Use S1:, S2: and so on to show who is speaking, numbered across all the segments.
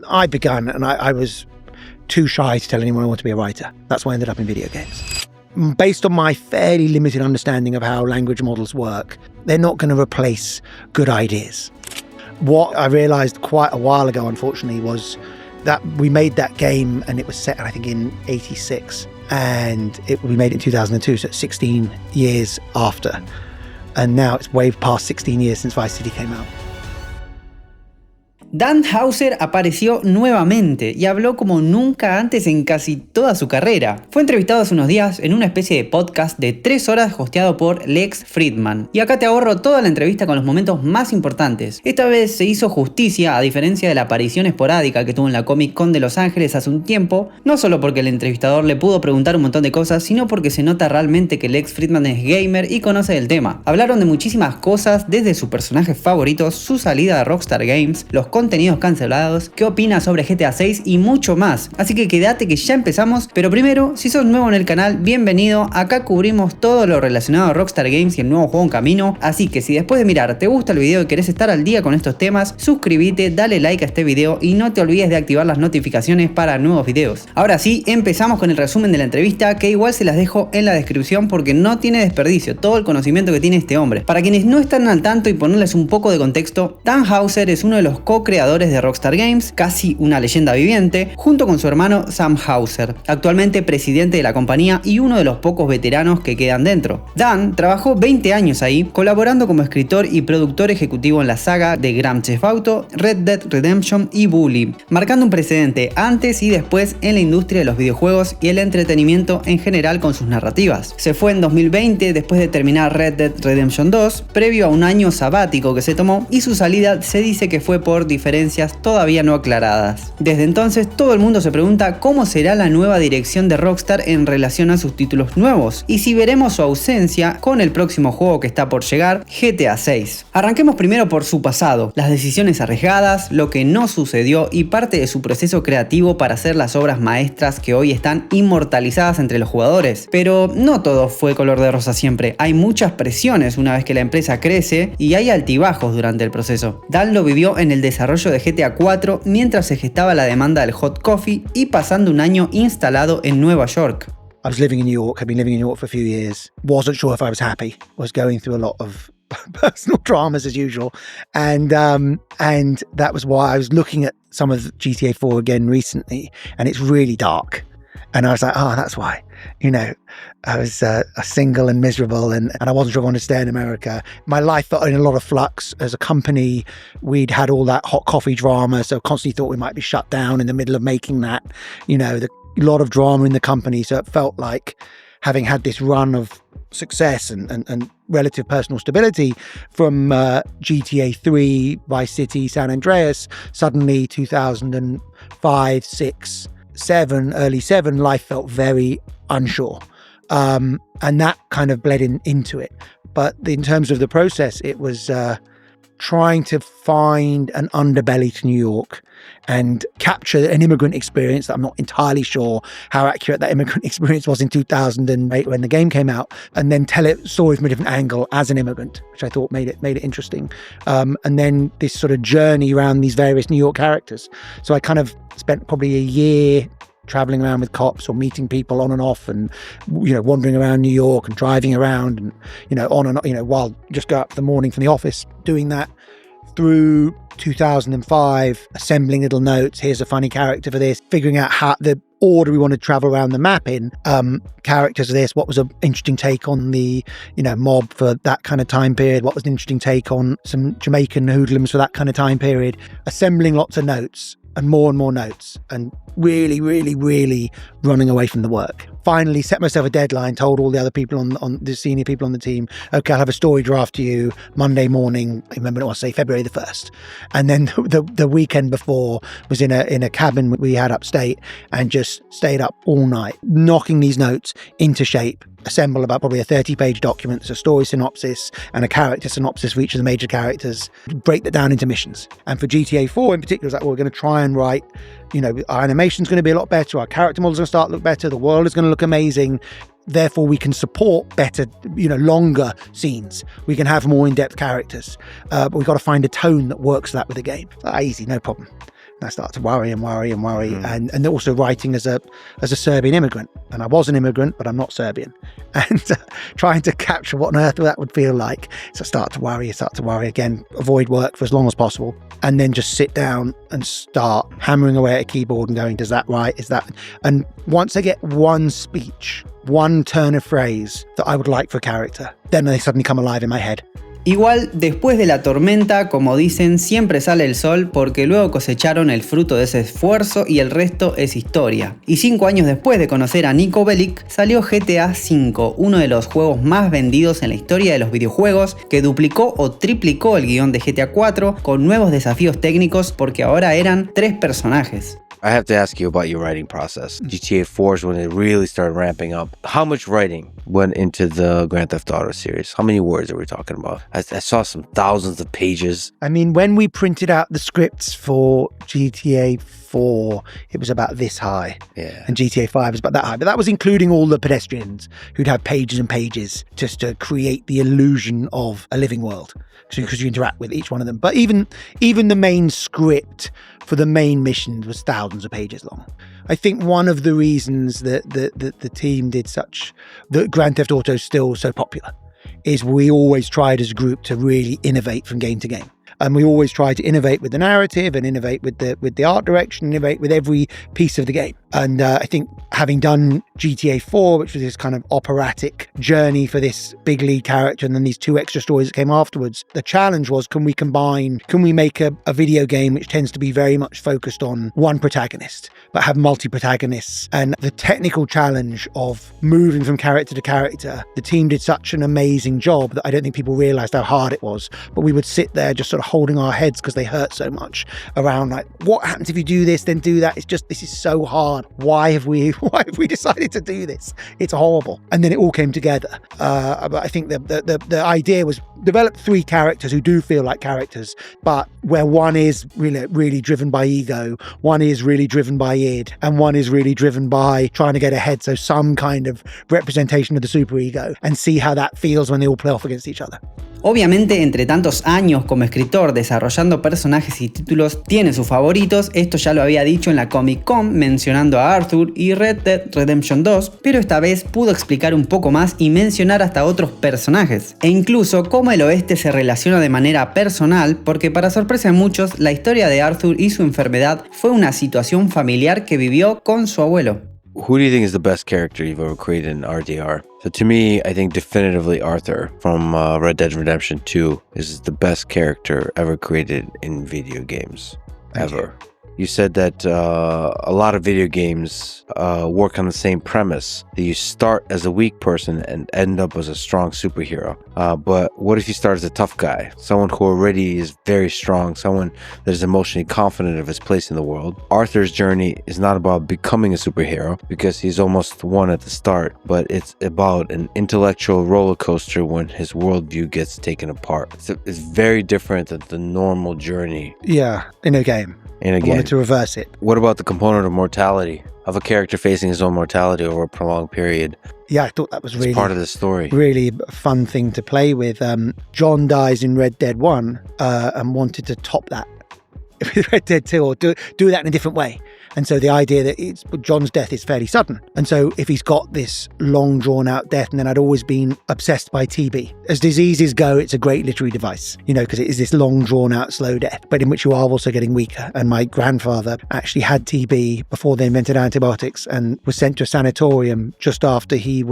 S1: I began, and I was too shy to tell anyone I want to be a writer. That's why I ended up in video games. Based on my fairly limited understanding of how language models work, they're not going to replace good ideas. What I realized quite a while ago, unfortunately, was that we made that game and it was set, I think, in 86, and we made it in 2002, so it's 16 years after. And now it's way past 16 years since Vice City came out.
S2: Dan HOUSER apareció nuevamente y habló como nunca antes en casi toda su carrera. Fue entrevistado hace unos días en una especie de podcast de 3 horas hosteado por LEX FRIDMAN. Y acá te ahorro toda la entrevista con los momentos más importantes. Esta vez se hizo justicia, a diferencia de la aparición esporádica que tuvo en la Comic Con de Los Ángeles hace un tiempo, no solo porque el entrevistador le pudo preguntar un montón de cosas, sino porque se nota realmente que LEX FRIDMAN es gamer y conoce del tema. Hablaron de muchísimas cosas, desde sus personajes favoritos, su salida de Rockstar Games, los contenidos cancelados, qué opina sobre GTA 6 y mucho más. Así que quédate que ya empezamos, pero primero, si sos nuevo en el canal, bienvenido. Acá cubrimos todo lo relacionado a Rockstar Games y el nuevo juego en camino, así que si después de mirar te gusta el video y querés estar al día con estos temas, suscríbete, dale like a este video y no te olvides de activar las notificaciones para nuevos videos. Ahora sí, empezamos con el resumen de la entrevista, que igual se las dejo en la descripción porque no tiene desperdicio todo el conocimiento que tiene este hombre. Para quienes no están al tanto y ponerles un poco de contexto, Dan HOUSER es uno de los co-creadores de Rockstar Games, casi una leyenda viviente, junto con su hermano Sam HOUSER, actualmente presidente de la compañía y uno de los pocos veteranos que quedan dentro. Dan trabajó 20 años ahí, colaborando como escritor y productor ejecutivo en la saga de Grand Theft Auto, Red Dead Redemption y Bully, marcando un precedente antes y después en la industria de los videojuegos y el entretenimiento en general con sus narrativas. Se fue en 2020 después de terminar Red Dead Redemption 2, previo a un año sabático que se tomó, y su salida se dice que fue por diferencias todavía no aclaradas. Desde entonces todo el mundo se pregunta cómo será la nueva dirección de Rockstar en relación a sus títulos nuevos y si veremos su ausencia con el próximo juego que está por llegar, GTA 6. Arranquemos primero por su pasado, las decisiones arriesgadas, lo que no sucedió y parte de su proceso creativo para hacer las obras maestras que hoy están inmortalizadas entre los jugadores. Pero no todo fue color de rosa siempre, hay muchas presiones una vez que la empresa crece y hay altibajos durante el proceso. Dan lo vivió en el desarrollo de GTA 4 mientras se gestaba la demanda del hot coffee y pasando un año instalado en Nueva York.
S1: I was living in New York. I'd been living in New York for a few years. Wasn't sure if I was happy. Was going through a lot of personal dramas as usual. And that was why I was looking at some of GTA 4 again recently, and it's really dark. And I was like, oh, that's why. You know, I was single and miserable, and I wasn't sure I wanted to stay in America. My life felt in a lot of flux. As a company, we'd had all that hot coffee drama, so constantly thought we might be shut down in the middle of making that. You know, a lot of drama in the company, so it felt like having had this run of success and relative personal stability from GTA 3, Vice City, San Andreas, suddenly 2005, 6, 7, early 7, life felt very unsure. And that kind of bled into it. But in terms of the process, it was trying to find an underbelly to New York and capture an immigrant experience that I'm not entirely sure how accurate that immigrant experience was in 2008 when the game came out, and then tell it story from a different angle as an immigrant, which I thought made it interesting. And then this sort of journey around these various New York characters. So I kind of spent probably a year traveling around with cops or meeting people on and off, and you know, wandering around New York and driving around, and you know, on and you know, while just go up for the morning from the office, doing that through 2005, assembling little notes. Here's a funny character for this, figuring out how the order we want to travel around the map in, characters of this, what was an interesting take on the, you know, mob for that kind of time period, what was an interesting take on some Jamaican hoodlums for that kind of time period, assembling lots of notes and more notes, and really running away from the work. Finally set myself a deadline, told all the other people on the senior people on the team, okay, I'll have a story draft to you Monday morning, I remember it was, say, February the 1st. And then the weekend before was in a cabin we had upstate, and just stayed up all night, knocking these notes into shape, assemble about probably a 30-page document, so a story synopsis and a character synopsis for each of the major characters, break that down into missions. And for GTA 4 in particular, it's like, well, we're going to try and write, you know, our animation's going to be a lot better, our character models are going to start to look better, the world is going to look amazing, therefore we can support better, you know, longer scenes, we can have more in-depth characters, but we've got to find a tone that works that with the game. Easy, no problem. And I started to worry and worry and worry. And also writing as a Serbian immigrant. And I was an immigrant, but I'm not Serbian. And trying to capture what on earth that would feel like. So I start to worry again, avoid work for as long as possible. And then just sit down and start hammering away at a keyboard and going, does that right? Is that? And once I get one speech, one turn of phrase that I would like for a character, then they suddenly come alive in my head.
S2: Igual, después de la tormenta, como dicen, siempre sale el sol porque luego cosecharon el fruto de ese esfuerzo y el resto es historia. Y 5 años después de conocer a Niko Bellic, salió GTA V, uno de los juegos más vendidos en la historia de los videojuegos, que duplicó o triplicó el guión de GTA IV con nuevos desafíos técnicos porque ahora eran 3 personajes.
S3: I have to ask you about your writing process. GTA 4 is when it really started ramping up. How much writing went into the Grand Theft Auto series? How many words are we talking about? I saw some thousands of pages.
S1: I mean, when we printed out the scripts for GTA 4, it was about this high.
S3: Yeah.
S1: And GTA 5 was about that high. But that was including all the pedestrians who'd have pages and pages just to create the illusion of a living world. Because you interact with each one of them. But even the main script for the main mission was thousands of pages long. I think one of the reasons that the team that Grand Theft Auto is still so popular is we always tried as a group to really innovate from game to game. And we always try to innovate with the narrative and innovate with the art direction, innovate with every piece of the game. And I think having done GTA 4, which was this kind of operatic journey for this big lead character and then these 2 extra stories that came afterwards, the challenge was, can we make a video game which tends to be very much focused on one protagonist, but have multi-protagonists? And the technical challenge of moving from character to character, the team did such an amazing job that I don't think people realized how hard it was. But we would sit there just sort of holding our heads because they hurt so much around like, what happens if you do this, then do that? It's just, this is so hard. Why have we decided to do this? It's horrible. And then it all came together. But I think the idea was develop 3 characters who do feel like characters, but where one is really driven by ego, one is really driven by id, and one is really driven by trying to get ahead. So some kind of representation of the superego, and see how that feels when they all play off against each other.
S2: Obviamente, entre tantos años como escritor desarrollando personajes y títulos, tiene sus favoritos. Esto ya lo había dicho en la Comic Con mencionando a Arthur y Red Dead Redemption 2, pero esta vez pudo explicar un poco más y mencionar hasta otros personajes, e incluso cómo el oeste se relaciona de manera personal, porque para sorpresa de muchos, la historia de Arthur y su enfermedad fue una situación familiar que vivió con su abuelo.
S3: Who do you think is the best character you've ever created in RDR? So to me, I think definitively Arthur from Red Dead Redemption 2 is the best character ever created in video games. Ever. You said that a lot of video games work on the same premise, that you start as a weak person and end up as a strong superhero. But what if you start as a tough guy, someone who already is very strong, someone that is emotionally confident of his place in the world? Arthur's journey is not about becoming a superhero, because he's almost one at the start, but it's about an intellectual roller coaster when his worldview gets taken apart. It's very different than the normal journey.
S1: Yeah, in a game.
S3: I
S1: wanted to reverse it.
S3: What about the component of mortality, of a character facing his own mortality over a prolonged period?
S1: Yeah, I thought that was really
S3: part of the story.
S1: Really a fun thing to play with. John dies in Red Dead 1 and wanted to top that with Red Dead 2, or do that in a different way. And so the idea that John's death is fairly sudden. And so if he's got this long drawn out death, and then I'd always been obsessed by TB. As diseases go, it's a great literary device, because it is this long drawn out slow death, but in which you are also getting weaker. And my grandfather actually had TB before they invented antibiotics, and was sent to a sanatorium just after he'd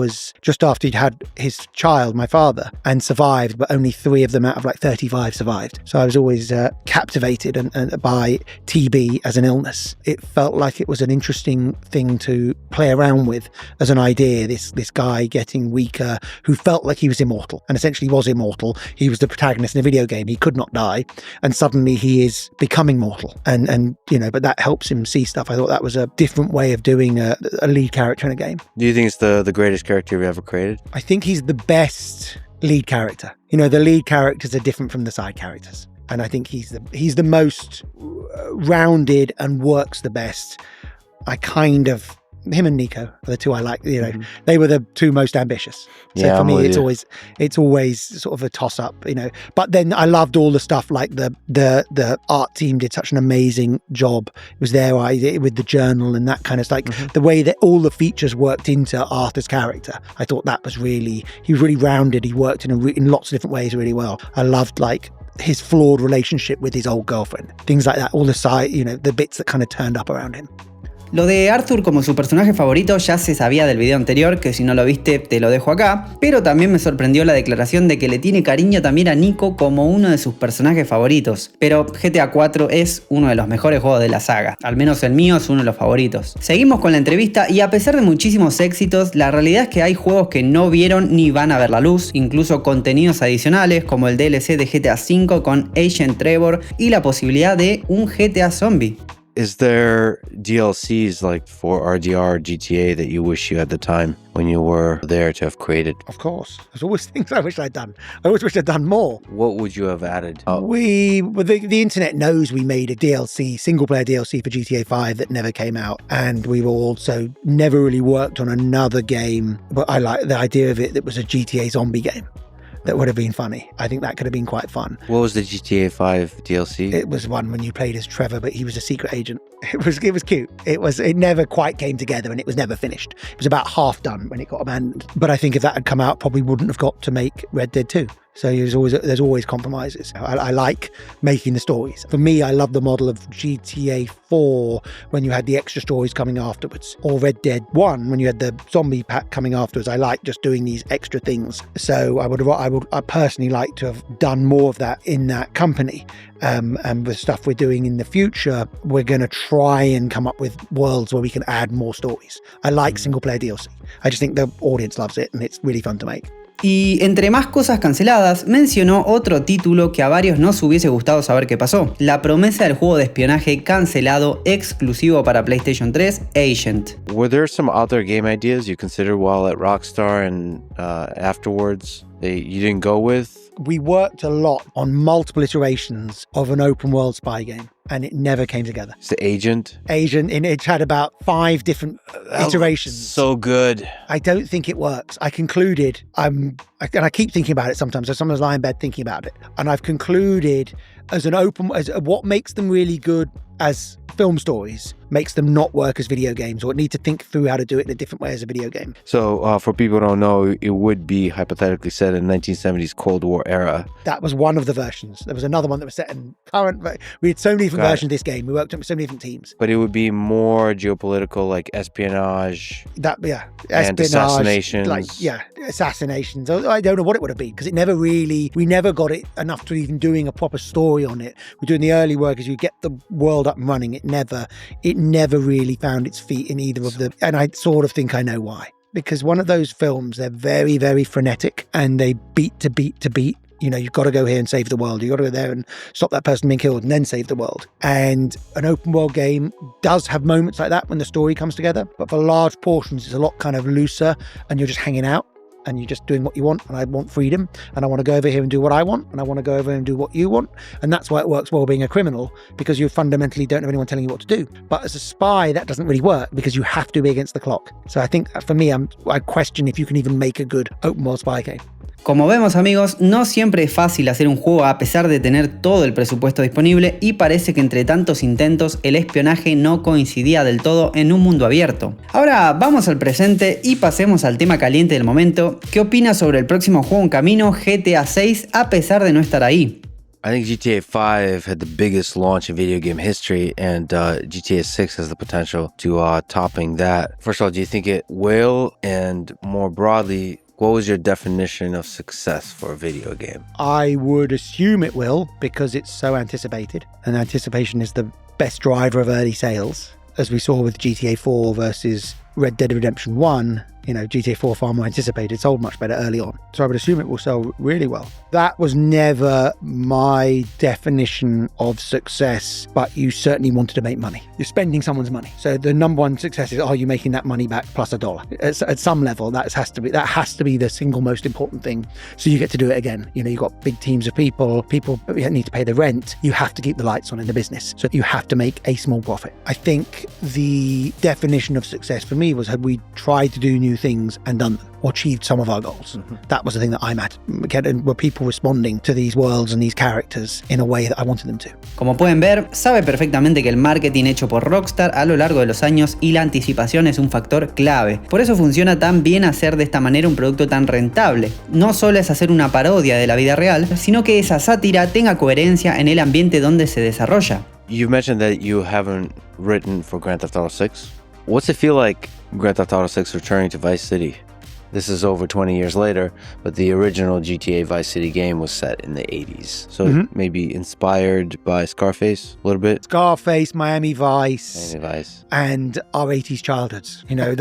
S1: had his child, my father, and survived, but only 3 of them out of like 35 survived. So I was always captivated by TB as an illness. It felt like it was an interesting thing to play around with as an idea, this guy getting weaker who felt like he was immortal, and essentially was immortal. He was the protagonist in a video game. He could not die, and suddenly he is becoming mortal, and but that helps him see stuff. I thought that was a different way of doing a lead character in a game. Do
S3: you think it's the greatest character you've ever created?
S1: I think he's the best lead character. The lead characters are different from the side characters. And I think he's the most rounded and works the best. I kind of Him and Nico are the two I like. You know, they were the two most ambitious. So
S3: Yeah,
S1: for
S3: I'm
S1: me,
S3: with
S1: it's always sort of a toss up. You know, but then I loved all the stuff like the art team did such an amazing job. It was there with the journal and that kind of like the way that all the features worked into Arthur's character. I thought that was he was really rounded. He worked in lots of different ways really well. I loved like his flawed relationship with his old girlfriend, things like that, all the side, you know, the bits that kind of turned up around him.
S2: Lo de Arthur como su personaje favorito ya se sabía del video anterior, que si no lo viste te lo dejo acá, pero también me sorprendió la declaración de que le tiene cariño también a Nico como uno de sus personajes favoritos. Pero GTA 4 es uno de los mejores juegos de la saga, al menos el mío es uno de los favoritos. Seguimos con la entrevista y a pesar de muchísimos éxitos, la realidad es que hay juegos que no vieron ni van a ver la luz, incluso contenidos adicionales como el DLC de GTA V con Agent Trevor y la posibilidad de un GTA Zombie.
S3: Is there DLCs like for RDR, GTA that you wish you had the time when you were there to have created?
S1: Of course. There's always things I wish I'd done. I always wish I'd done more.
S3: What would you have added?
S1: The internet knows we made a DLC, single-player DLC for GTA 5 that never came out. And we also never really worked on another game. But I like the idea of it that was a GTA zombie game. That would have been funny. I think that could have been quite fun.
S3: What was the GTA 5 DLC?
S1: It was one when you played as Trevor, but he was a secret agent. It was cute. It never quite came together and it was never finished. It was about half done when it got abandoned. But I think if that had come out, probably wouldn't have got to make Red Dead 2. So there's always compromises. I like making the stories. For me, I love the model of GTA 4 when you had the extra stories coming afterwards, or Red Dead 1 when you had the zombie pack coming afterwards. I like just doing these extra things. So I personally like to have done more of that in that company. And with stuff we're doing in the future, we're going to try and come up with worlds where we can add more stories. I like single player DLC. I just think the audience loves it and it's really fun to make.
S2: Y entre más cosas canceladas, mencionó otro título que a varios nos hubiese gustado saber qué pasó. La promesa del juego de espionaje cancelado exclusivo para PlayStation 3, Agent.
S3: Were there some other game ideas you considered while at Rockstar and afterwards that you didn't go with?
S1: We worked a lot on multiple iterations of an open world spy game. And it never came together.
S3: It's the Agent,
S1: and it had about 5 different iterations.
S3: So good.
S1: I don't think it works. I concluded, and I keep thinking about it sometimes. So sometimes I lie in bed thinking about it. And I've concluded as what makes them really good as film stories makes them not work as video games, or need to think through how to do it in a different way as a video game.
S3: So for people who don't know, it would be hypothetically set in 1970s Cold War era.
S1: That was one of the versions. There was another one that was set in current. We had so many different versions of this game. We worked on so many different teams.
S3: But it would be more geopolitical, like espionage.
S1: Espionage,
S3: and assassinations.
S1: Assassinations. I don't know what it would have been, because we never got it enough to even doing a proper story on it. We're doing the early work as you get the world up and running. It never really found its feet in either of them. And I sort of think I know why. Because one of those films, they're very, very frenetic and they beat to beat to beat. You know, you've got to go here and save the world. You've got to go there and stop that person being killed and then save the world. And an open world game does have moments like that when the story comes together. But for large portions, it's a lot kind of looser and you're just hanging out. And you're just doing what you want, and I want freedom, and I want to go over here and do what I want, and I want to go over and do what you want. And that's why it works well being a criminal, because you fundamentally don't have anyone telling you what to do. But as a spy, that doesn't really work, because you have to be against the clock. So I think for me, I question if you can even make a good open world spy game.
S2: Como vemos, amigos, no siempre es fácil hacer un juego a pesar de tener todo el presupuesto disponible, y parece que entre tantos intentos el espionaje no coincidía del todo en un mundo abierto. Ahora vamos al presente y pasemos al tema caliente del momento. ¿Qué opinas sobre el próximo juego en camino, GTA 6, a pesar de no estar ahí?
S3: I think GTA 5 had the biggest launch in video game history, and GTA 6 has the potential to topping that. First of all, do you think it will? And more broadly, what was your definition of success for a video game?
S1: I would assume it will, because it's so anticipated. And anticipation is the best driver of early sales. As we saw with GTA 4 versus Red Dead Redemption 1, you know, GTA 4 far more anticipated, sold much better early on. So I would assume it will sell really well. That was never my definition of success, but you certainly wanted to make money. You're spending someone's money. So the number one success is, are you making that money back plus $1? At some level, that has to be the single most important thing. So you get to do it again. You know, you've got big teams of people need to pay the rent. You have to keep the lights on in the business. So you have to make a small profit. I think the definition of success for me was, had we tried to do new things and done them, or achieved some of our goals. That was the thing that I'm at. Were people responding to these worlds and these characters in a way that I wanted them to?
S2: Como pueden ver, sabe perfectamente que el marketing hecho por Rockstar a lo largo de los años y la anticipación es un factor clave. Por eso funciona tan bien hacer de esta manera un producto tan rentable. No solo es hacer una parodia de la vida real, sino que esa sátira tenga coherencia en el ambiente donde se desarrolla.
S3: You mentioned that you haven't written for Grand Theft Auto 6. What's it feel like Grand Theft Auto 6 returning to Vice City? This is over 20 years later, but the original GTA Vice City game was set in the 80s. So maybe inspired by Scarface a little bit?
S1: Scarface, Miami Vice. And our 80s childhoods. You know,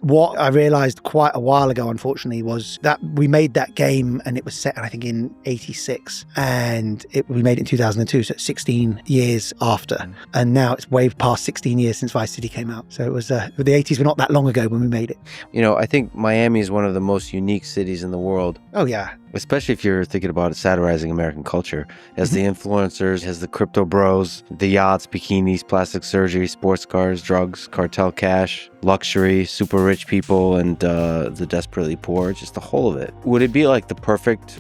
S1: what I realized quite a while ago, unfortunately, was that we made that game and it was set, I think, in 86. And we made it in 2002, so it's 16 years after. And now it's way past 16 years since Vice City came out. So it was, the 80s were not that long ago when we made it.
S3: You know, I think Miami is one of the most unique cities in the world.
S1: Oh, yeah.
S3: Especially if you're thinking about it, satirizing American culture. It has the influencers, has the crypto bros, the yachts, bikinis, plastic surgery, sports cars, drugs, cartel cash, luxury, super rich people, and the desperately poor, just the whole of it. Would it be like the perfect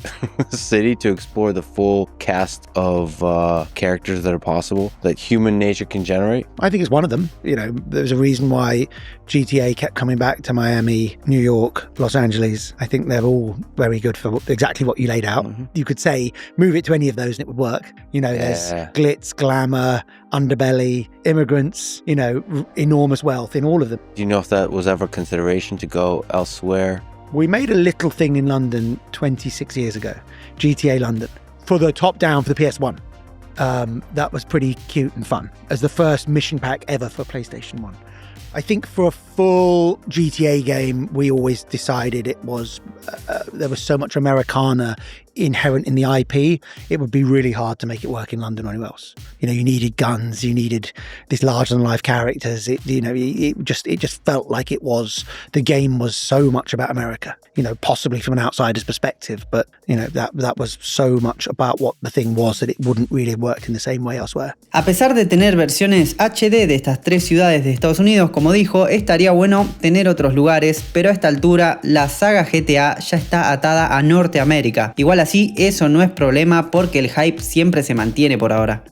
S3: city to explore the full cast of characters that are possible, that human nature can generate?
S1: I think it's one of them. You know, there's a reason why GTA kept coming back to Miami, New York, Los Angeles. I think they're all very good for exactly what you laid out. You could say, move it to any of those and it would work. You know, there's glitz, glamour, underbelly, immigrants, you know, enormous wealth in all of them.
S3: Do you know if that was ever a consideration to go elsewhere?
S1: We made a little thing in London 26 years ago, GTA London, for the top down for the PS1. That was pretty cute and fun, as the first mission pack ever for PlayStation 1. I think for a full GTA game, we always decided it was, there was so much Americana inherent in the IP, it would be really hard to make it work in London or anywhere else. You know, you needed guns, you needed these larger-than-life characters. It just felt like it was, the game was so much about America. You know, possibly from an outsider's perspective, but you know that was so much about what the thing was that it wouldn't really have worked in the same way elsewhere.
S2: A pesar de tener versiones HD de estas 3 ciudades de Estados Unidos, como dijo, estaría bueno tener otros lugares, pero a esta altura la saga GTA ya está atada a Norteamérica. Igual así, eso no es problema porque el hype siempre se mantiene por ahora.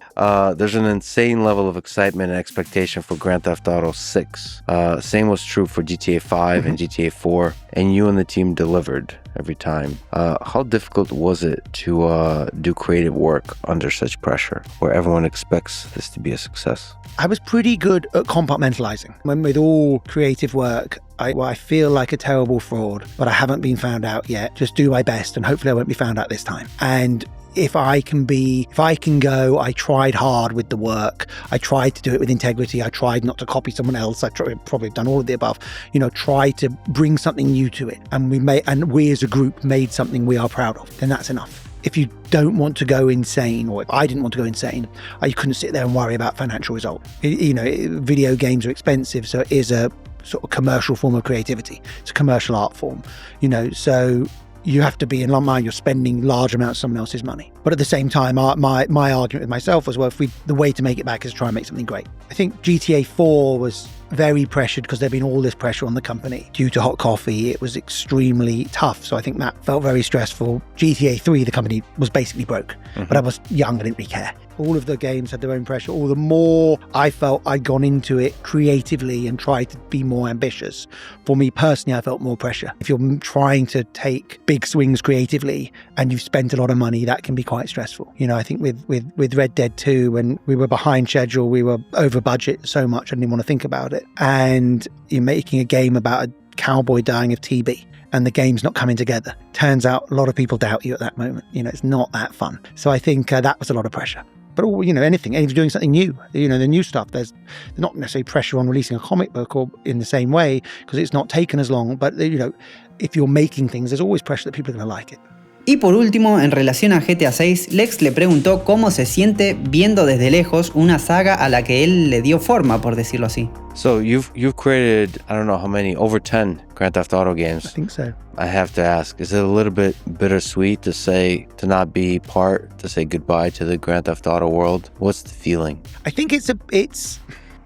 S3: There's an insane level of excitement and expectation for Grand Theft Auto 6. Same was true for GTA 5 and GTA 4, and you and the team delivered every time. How difficult was it to do creative work under such pressure, where everyone expects this to be a success?
S1: I was pretty good at compartmentalizing. When with all creative work, I feel like a terrible fraud, but I haven't been found out yet. Just do my best and hopefully I won't be found out this time. And if I can go, I tried hard with the work. I tried to do it with integrity. I tried not to copy someone else. Probably done all of the above. You know, try to bring something new to it. And we as a group made something we are proud of. Then that's enough. If you don't want to go insane, or if I didn't want to go insane, I couldn't sit there and worry about financial result. You know, video games are expensive, so it is a sort of commercial form of creativity. It's a commercial art form, you know, so you have to be in mind you're spending large amounts of someone else's money. But at the same time, my argument with myself was, well, the way to make it back is to try and make something great. I think GTA 4 was very pressured because there'd been all this pressure on the company due to hot coffee. It was extremely tough. So I think that felt very stressful. GTA 3, the company was basically broke, but I was young, I didn't really care. All of the games had their own pressure. All the more I felt I'd gone into it creatively and tried to be more ambitious. For me personally, I felt more pressure. If you're trying to take big swings creatively and you've spent a lot of money, that can be quite stressful. You know, I think with Red Dead 2, when we were behind schedule, we were over budget so much I didn't want to think about it. And you're making a game about a cowboy dying of TB. And the game's not coming together. Turns out a lot of people doubt you at that moment. You know, it's not that fun. So I think that was a lot of pressure. But, you know, anything, if you're doing something new, you know, the new stuff, there's not necessarily pressure on releasing a comic book or in the same way because it's not taken as long. But, you know, if you're making things, there's always pressure that people are going to like it.
S2: Y por último, en relación a GTA 6, Lex le preguntó cómo se siente viendo desde lejos una saga a la que él le dio forma, por decirlo así.
S3: So you've created, I don't know how many, over 10 Grand Theft Auto games.
S1: I think so.
S3: I have to ask, is it a little bit bittersweet to say to say goodbye to the Grand Theft Auto world? What's the feeling?
S1: I think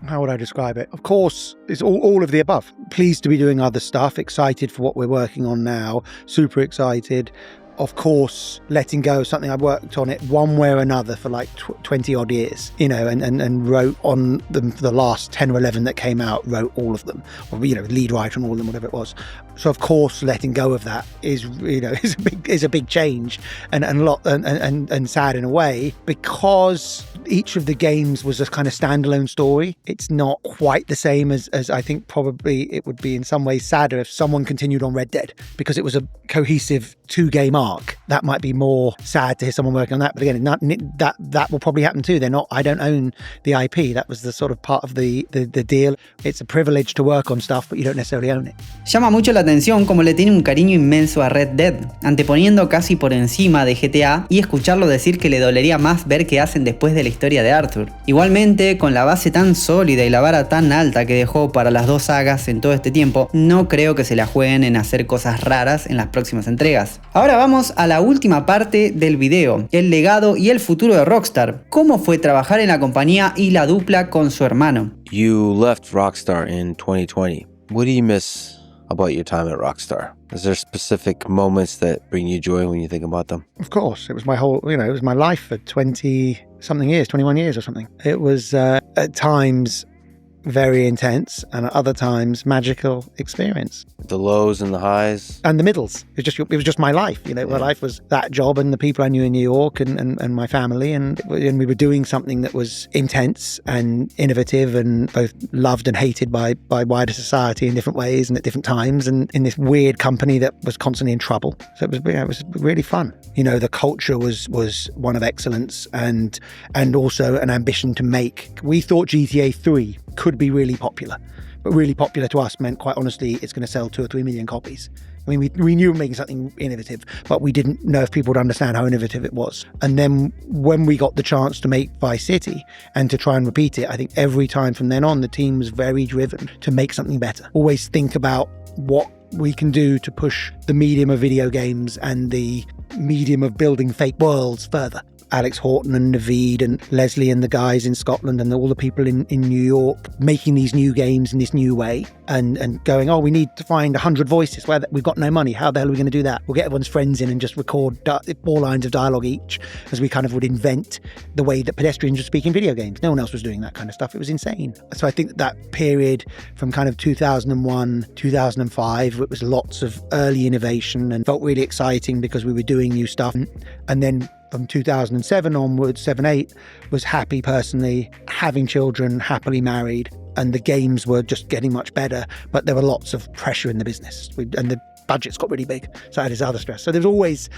S1: How would I describe it? Of course, it's all of the above. Pleased to be doing other stuff, excited for what we're working on now, super excited. Of course, letting go of something. I worked on it one way or another for like 20 odd years, and wrote on the last 10 or 11 that came out, wrote all of them, or, lead writer on all of them, whatever it was. So of course, letting go of that is a big change and a lot and sad in a way, because each of the games was a kind of standalone story. It's not quite the same as I think probably it would be in some ways sadder if someone continued on Red Dead, because it was a cohesive 2-game arc. That might be more sad to hear someone working on that, but again, that will probably happen too. I don't own the IP. That was the sort of part of the deal. It's a privilege to work on stuff, but you don't necessarily own it.
S2: Llama mucho la atención como le tiene un cariño inmenso a Red Dead, anteponiendo casi por encima de GTA, y escucharlo decir que le dolería más ver qué hacen después de la historia de Arthur. Igualmente, con la base tan sólida y la vara tan alta que dejó para las dos sagas en todo este tiempo, no creo que se la jueguen en hacer cosas raras en las próximas entregas. Ahora vamos a la última parte del video, el legado y el futuro de Rockstar. ¿Cómo fue trabajar en la compañía y la dupla con su hermano?
S3: You left Rockstar in 2020. What do you miss about your time at Rockstar? Is there specific moments that bring you joy when you think about them?
S1: Of course, it was my whole, it was my life for 20-something years, 21 years or something. It was at times very intense and at other times magical experience.
S3: The lows and the highs.
S1: And the middles. It was just my life. My life was that job and the people I knew in New York and my family, and we were doing something that was intense and innovative and both loved and hated by wider society in different ways and at different times, and in this weird company that was constantly in trouble. So it was really fun. The culture was one of excellence and also an ambition to make. We thought GTA 3 could be really popular, but really popular to us meant, quite honestly, it's going to sell 2 or 3 million copies. I mean, we knew we were making something innovative, but we didn't know if people would understand how innovative it was. And then when we got the chance to make Vice City and to try and repeat it, I think every time from then on, the team was very driven to make something better. Always think about what we can do to push the medium of video games and the medium of building fake worlds further. Alex Horton and Naveed and Leslie and the guys in Scotland and all the people in New York making these new games in this new way and going, we need to find 100 voices. Well, we've got no money. How the hell are we going to do that? We'll get everyone's friends in and just record 4 lines of dialogue each, as we kind of would invent the way that pedestrians would speak in video games. No one else was doing that kind of stuff. It was insane. So I think that period from kind of 2001, 2005, it was lots of early innovation and felt really exciting because we were doing new stuff. And then from 2007 onwards, 7-8, was happy personally, having children, happily married, and the games were just getting much better, but there were lots of pressure in the business, and the budgets got really big, so that is other stress. So there's always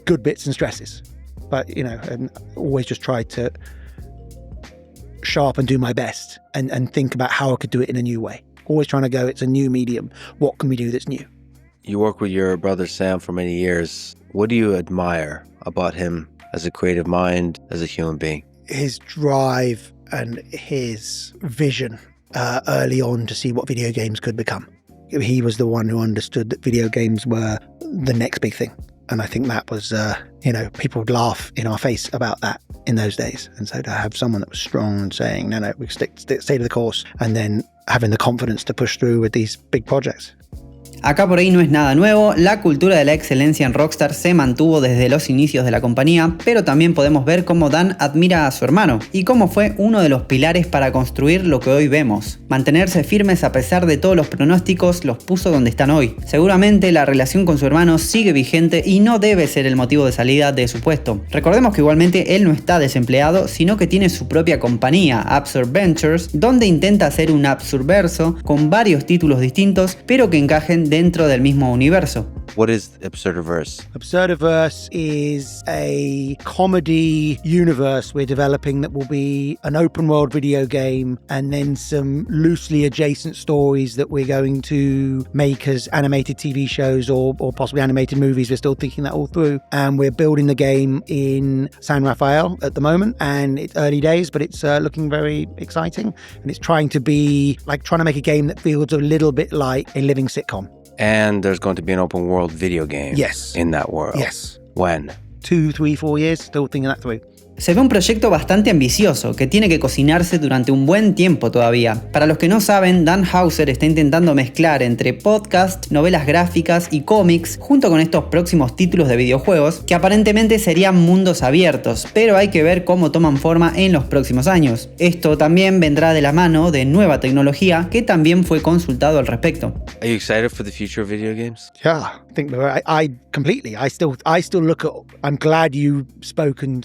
S1: good bits and stresses, but, and always just tried to show up and do my best and think about how I could do it in a new way. Always trying to go, it's a new medium, what can we do that's new?
S3: You work with your brother Sam for many years. What do you admire about him as a creative mind, as a human being?
S1: His drive and his vision early on to see what video games could become. He was the one who understood that video games were the next big thing. And I think that was, people would laugh in our face about that in those days. And so to have someone that was strong and saying, no, we stay to the course, and then having the confidence to push through with these big projects.
S2: Acá por ahí no es nada nuevo, la cultura de la excelencia en Rockstar se mantuvo desde los inicios de la compañía, pero también podemos ver cómo Dan admira a su hermano y cómo fue uno de los pilares para construir lo que hoy vemos. Mantenerse firmes a pesar de todos los pronósticos los puso donde están hoy. Seguramente la relación con su hermano sigue vigente y no debe ser el motivo de salida de su puesto. Recordemos que igualmente él no está desempleado, sino que tiene su propia compañía, HOUSER Ventures, donde intenta hacer un Absurdverso con varios títulos distintos, pero que encajen dentro del mismo universo.
S3: What is Absurdiverse?
S1: Absurdiverse is a comedy universe we're developing that will be an open world video game and then some loosely adjacent stories that we're going to make as animated TV shows or possibly animated movies. We're still thinking that all through. And we're building the game in San Rafael at the moment, and it's early days, but it's looking very exciting. And it's trying to make a game that feels a little bit like a living sitcom.
S3: And there's going to be an open world video game.
S1: Yes.
S3: In that world.
S1: Yes.
S3: When?
S1: 2, 3, 4 years, still thinking that through.
S2: Se ve un proyecto bastante ambicioso, que tiene que cocinarse durante un buen tiempo todavía. Para los que no saben, Dan HOUSER está intentando mezclar entre podcast, novelas gráficas y cómics, junto con estos próximos títulos de videojuegos, que aparentemente serían mundos abiertos, pero hay que ver cómo toman forma en los próximos años. Esto también vendrá de la mano de nueva tecnología, que también fue consultado al respecto.
S3: Are you excited for the future of video games?
S1: Yeah, I think I completely. I still look at. I'm glad you've spoken.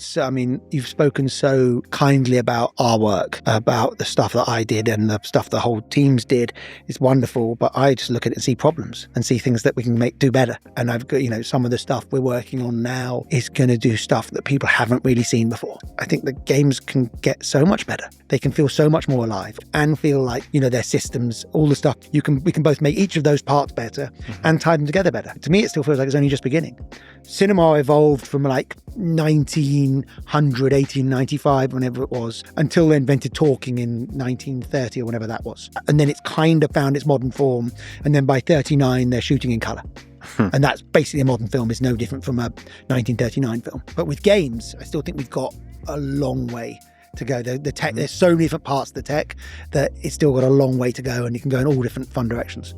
S1: You've spoken so kindly about our work, about the stuff that I did and the stuff the whole teams did. It's wonderful, but I just look at it and see problems and see things that we can do better. And I've got, some of the stuff we're working on now is going to do stuff that people haven't really seen before. I think the games can get so much better. They can feel so much more alive and feel like their systems, all the stuff. We can both make each of those parts better and tie them together better. To me, it still feels like it's only just beginning. Cinema evolved from like 1895, whenever it was, until they invented talking in 1930 or whenever that was. And then it's kind of found its modern form. And then by 39, they're shooting in color. And that's basically a modern film. Is no different from a 1939 film. But with games, I still think we've got a long way to go. The tech, there's so many different parts of the tech that it's still got a long way to go, and you can go in all different fun directions.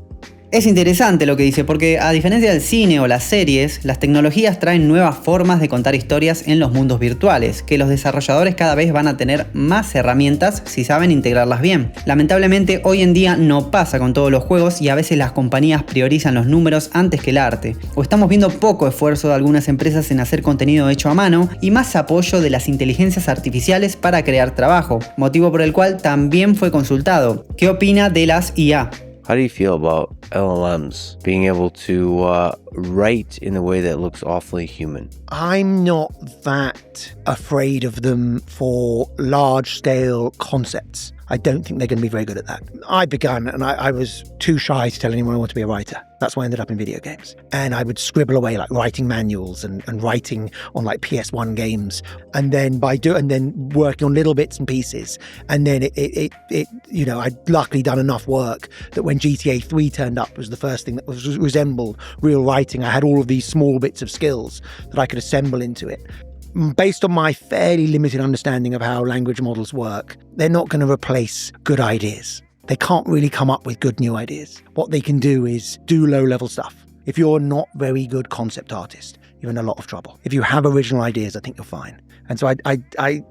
S2: Es interesante lo que dice, porque a diferencia del cine o las series, las tecnologías traen nuevas formas de contar historias en los mundos virtuales, que los desarrolladores cada vez van a tener más herramientas si saben integrarlas bien. Lamentablemente hoy en día no pasa con todos los juegos y a veces las compañías priorizan los números antes que el arte, o estamos viendo poco esfuerzo de algunas empresas en hacer contenido hecho a mano y más apoyo de las inteligencias artificiales para crear trabajo, motivo por el cual también fue consultado. ¿Qué opina de las IA?
S3: How do you feel about LLMs being able to write in a way that looks awfully human?
S1: I'm not that afraid of them for large-scale concepts. I don't think they're going to be very good at that. I began, and I was too shy to tell anyone I wanted to be a writer. That's why I ended up in video games. And I would scribble away, like writing manuals and writing on like PS1 games. And then working on little bits and pieces. And then I'd luckily done enough work that when GTA 3 turned up, was the first thing that resembled real writing. I had all of these small bits of skills that I could assemble into it. Based on my fairly limited understanding of how language models work, they're not going to replace good ideas. They can't really come up with good new ideas. What they can do is do low-level stuff. If you're not very good concept artist, you're in a lot of trouble. If you have original ideas, I think you're fine. And so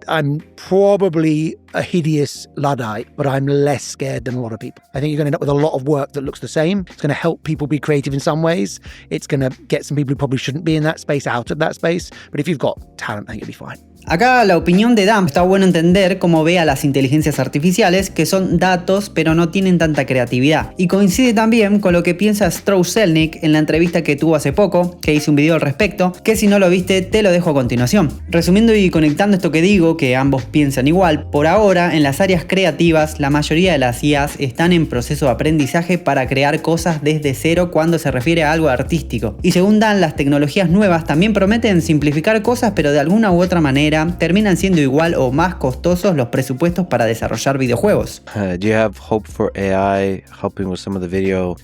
S1: I'm probably a hideous Luddite, but I'm less scared than a lot of people. I think you're going to end up with a lot of work that looks the same. It's going to help people be creative in some ways. It's going to get some people who probably shouldn't be in that space out of that space. But if you've got talent, I think you'll be fine.
S2: Acá la opinión de Dan está bueno entender cómo ve a las inteligencias artificiales, que son datos pero no tienen tanta creatividad. Y coincide también con lo que piensa Strauss-Zelnick en la entrevista que tuvo hace poco, que hice un video al respecto, que si no lo viste te lo dejo a continuación. Resumiendo y conectando esto que digo, que ambos piensan igual, por ahora en las áreas creativas la mayoría de las IAs están en proceso de aprendizaje para crear cosas desde cero cuando se refiere a algo artístico. Y según Dan, las tecnologías nuevas también prometen simplificar cosas, pero de alguna u otra manera terminan siendo igual o más costosos los presupuestos para desarrollar videojuegos.
S3: Do you have hope for AI helping with some of the video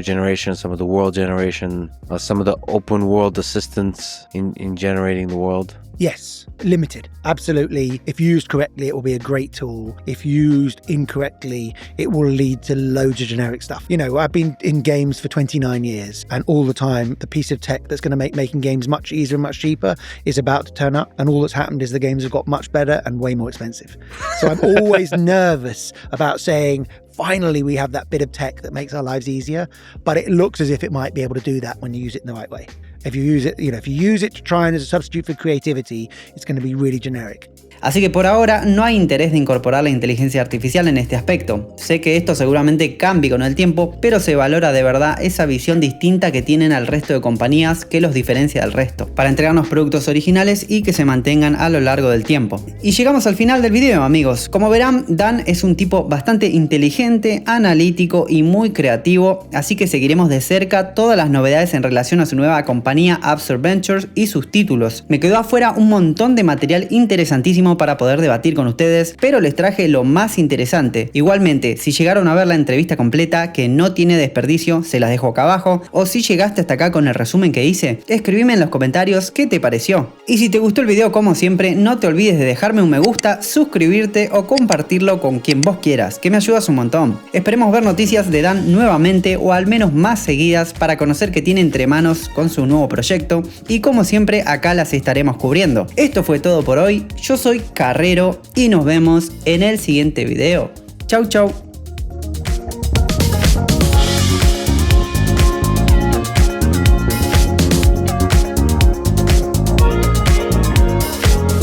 S3: generation, some of the world generation, some of the open world assistance in generating the world?
S1: Yes, limited. Absolutely. If used correctly, it will be a great tool. If used incorrectly, it will lead to loads of generic stuff. I've been in games for 29 years, and all the time, the piece of tech that's going to make making games much easier and much cheaper is about to turn up, and all that's happened is the games have got much better and way more expensive. So I'm always nervous about saying, finally, we have that bit of tech that makes our lives easier, but it looks as if it might be able to do that when you use it in the right way. If you use it to try and as a substitute for creativity, it's going to be really generic.
S2: Así que por ahora no hay interés de incorporar la inteligencia artificial en este aspecto. Sé que esto seguramente cambie con el tiempo, pero se valora de verdad esa visión distinta que tienen al resto de compañías que los diferencia del resto, para entregarnos productos originales y que se mantengan a lo largo del tiempo. Y llegamos al final del video, amigos. Como verán, Dan es un tipo bastante inteligente, analítico y muy creativo, así que seguiremos de cerca todas las novedades en relación a su nueva compañía HOUSER Ventures y sus títulos. Me quedó afuera un montón de material interesantísimo muchísimo para poder debatir con ustedes, pero les traje lo más interesante. Igualmente, si llegaron a ver la entrevista completa, que no tiene desperdicio, se las dejo acá abajo, o si llegaste hasta acá con el resumen que hice, escribime en los comentarios qué te pareció. Y si te gustó el video, como siempre, no te olvides de dejarme un me gusta, suscribirte o compartirlo con quien vos quieras, que me ayudas un montón. Esperemos ver noticias de Dan nuevamente, o al menos más seguidas, para conocer qué tiene entre manos con su nuevo proyecto, y como siempre acá las estaremos cubriendo. Esto fue todo por hoy, yo soy Carrero y nos vemos en el siguiente video. Chau chau.